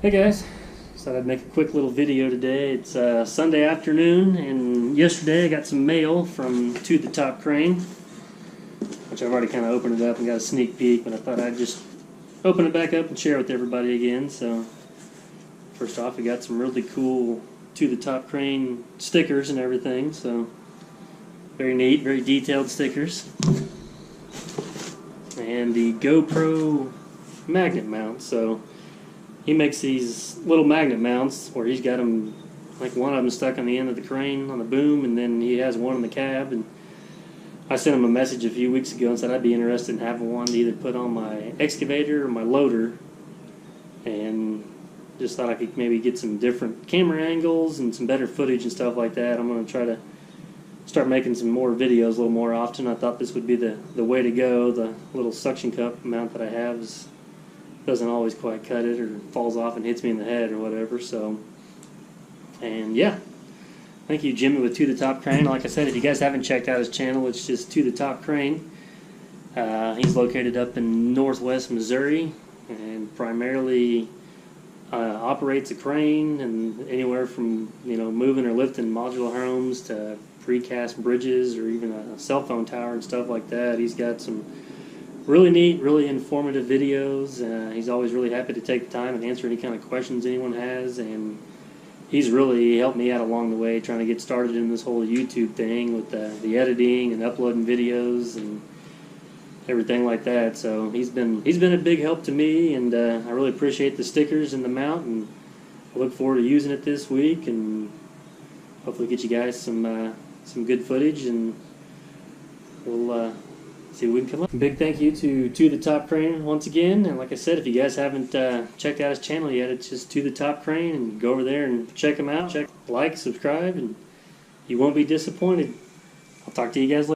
Hey guys, thought I'd make a quick little video today. It's Sunday afternoon, and yesterday I got some mail from To the Top Crane, which I've already kind of opened it up and got a sneak peek, but I thought I'd just open it back up and share it with everybody again. So first off, we got some really cool To the Top Crane stickers and everything, so very neat, very detailed stickers. And the GoPro magnet mount. So he makes these little magnet mounts where he's got them, like one of them stuck on the end of the crane on the boom, and then he has one in the cab. And I sent him a message a few weeks ago and said I'd be interested in having one to either put on my excavator or my loader, and just thought I could maybe get some different camera angles and some better footage and stuff like that. I'm going to try to start making some more videos a little more often. I thought this would be the way to go. The little suction cup mount that I have doesn't always quite cut it, or falls off and hits me in the head or whatever. So, and yeah, thank you Jimmy with To the Top Crane. Like I said, if you guys haven't checked out his channel, it's just To the Top Crane. He's located up in northwest Missouri and primarily operates a crane, and anywhere from moving or lifting modular homes to precast bridges or even a cell phone tower and stuff like that. He's got some really neat, really informative videos. He's always really happy to take the time and answer any kind of questions anyone has, and he's really helped me out along the way trying to get started in this whole YouTube thing with the editing and uploading videos and everything like that. So he's been a big help to me, and I really appreciate the stickers and the mount, and I look forward to using it this week and hopefully get you guys some good footage, and we'll see what we can come up. Big thank you to the Top Crane once again, and like I said, if you guys haven't checked out his channel yet, it's just To the Top Crane, and go over there and check him out. Like, subscribe, and you won't be disappointed. I'll talk to you guys later.